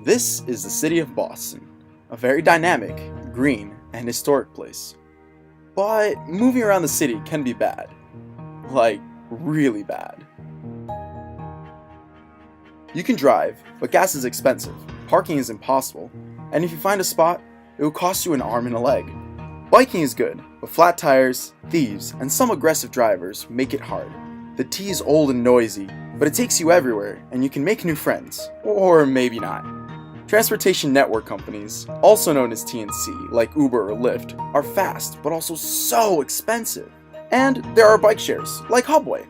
This is the city of Boston, a very dynamic, green, and historic place. But moving around the city can be bad. Like, really bad. You can drive, but gas is expensive, parking is impossible, and if you find a spot, it will cost you an arm and a leg. Biking is good, but flat tires, thieves, and some aggressive drivers make it hard. The T is old and noisy, but it takes you everywhere, and you can make new friends. Or maybe not. Transportation network companies, also known as TNC, like Uber or Lyft, are fast, but also so expensive. And there are bike shares, like Hubway.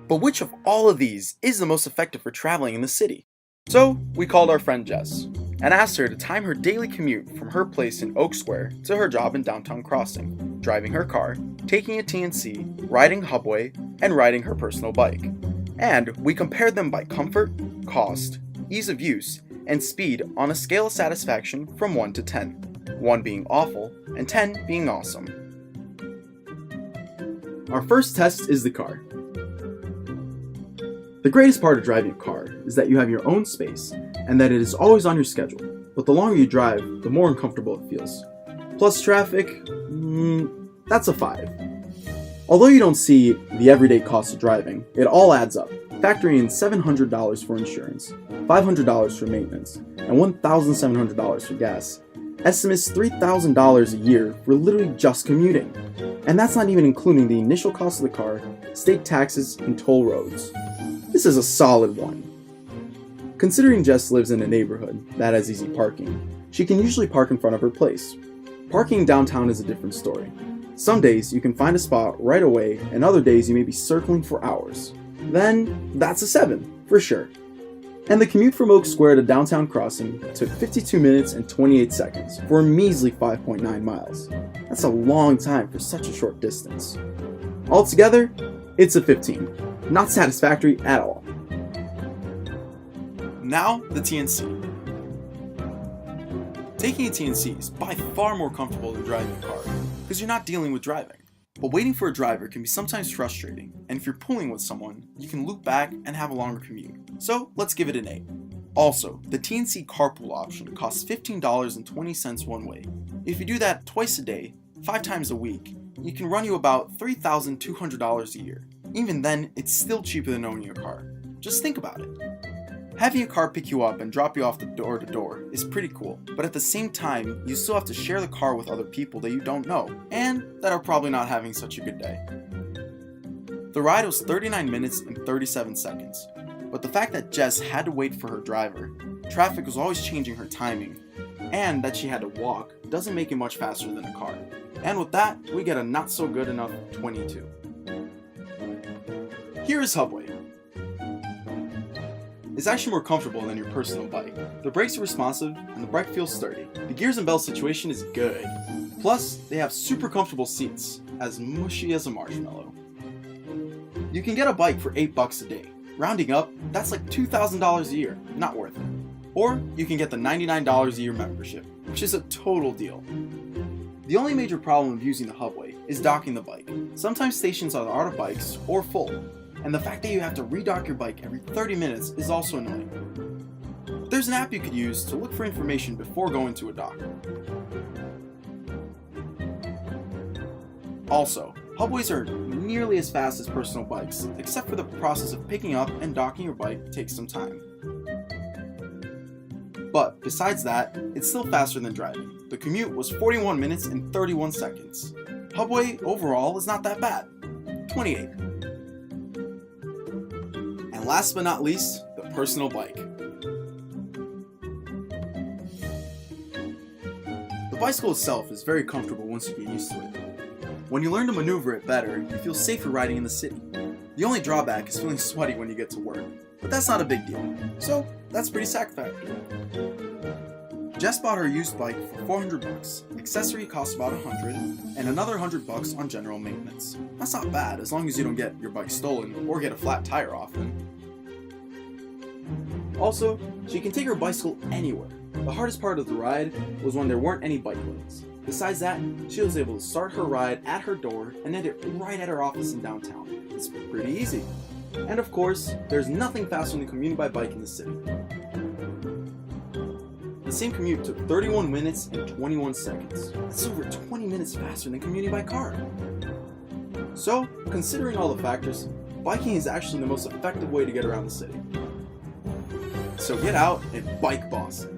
But which of all of these is the most effective for traveling in the city? So, we called our friend Jess, and asked her to time her daily commute from her place in Oak Square to her job in downtown Crossing, driving her car, taking a TNC, riding Hubway, and riding her personal bike. And we compared them by comfort, cost, ease of use, and speed on a scale of satisfaction from 1 to 10, 1 being awful and 10 being awesome. Our first test is the car. The greatest part of driving a car is that you have your own space and that it is always on your schedule, but the longer you drive, the more uncomfortable it feels. Plus traffic, that's a 5. Although you don't see the everyday cost of driving, it all adds up, factoring in $700 for insurance, $500 for maintenance, and $1,700 for gas. Estimates $3,000 a year for literally just commuting. And that's not even including the initial cost of the car, state taxes, and toll roads. This is a solid 1. Considering Jess lives in a neighborhood that has easy parking, she can usually park in front of her place. Parking downtown is a different story. Some days you can find a spot right away, and other days you may be circling for hours. Then that's a 7, for sure. And the commute from Oak Square to downtown Crossing took 52 minutes and 28 seconds for a measly 5.9 miles. That's a long time for such a short distance. Altogether, it's a 15. Not satisfactory at all. Now, the TNC. Taking a TNC is by far more comfortable than driving a car, because you're not dealing with driving. But waiting for a driver can be sometimes frustrating, and if you're pulling with someone, you can loop back and have a longer commute. So let's give it an 8. Also, the TNC carpool option costs $15.20 one way. If you do that twice a day, 5 times a week, you can run you about $3,200 a year. Even then, it's still cheaper than owning a car. Just think about it. Having a car pick you up and drop you off the door to door is pretty cool, but at the same time, you still have to share the car with other people that you don't know, and that are probably not having such a good day. The ride was 39 minutes and 37 seconds, but the fact that Jess had to wait for her driver, traffic was always changing her timing, and that she had to walk doesn't make it much faster than a car. And with that, we get a not so good enough 22. Here is Hubway. It's actually more comfortable than your personal bike. The brakes are responsive, and the bike feels sturdy. The gears and bells situation is good. Plus, they have super comfortable seats, as mushy as a marshmallow. You can get a bike for $8 a day. Rounding up, that's like $2,000 a year, not worth it. Or you can get the $99 a year membership, which is a total deal. The only major problem of using the Hubway is docking the bike. Sometimes stations are out of bikes or full, and the fact that you have to redock your bike every 30 minutes is also annoying. There's an app you could use to look for information before going to a dock. Also, Hubways are nearly as fast as personal bikes, except for the process of picking up and docking your bike takes some time. But besides that, it's still faster than driving. The commute was 41 minutes and 31 seconds. Hubway overall is not that bad. 28. And last but not least, the personal bike. The bicycle itself is very comfortable once you get used to it. When you learn to maneuver it better, you feel safer riding in the city. The only drawback is feeling sweaty when you get to work, but that's not a big deal. So, that's pretty satisfactory. Jess bought her used bike for $400. Accessory costs about $100, and another $100 on general maintenance. That's not bad as long as you don't get your bike stolen or get a flat tire often. Also, she can take her bicycle anywhere. The hardest part of the ride was when there weren't any bike lanes. Besides that, she was able to start her ride at her door and end it right at her office in downtown. It's pretty easy. And of course, there's nothing faster than commuting by bike in the city. The same commute took 31 minutes and 21 seconds. That's over 20 minutes faster than commuting by car. So, considering all the factors, biking is actually the most effective way to get around the city. So get out and bike Boston.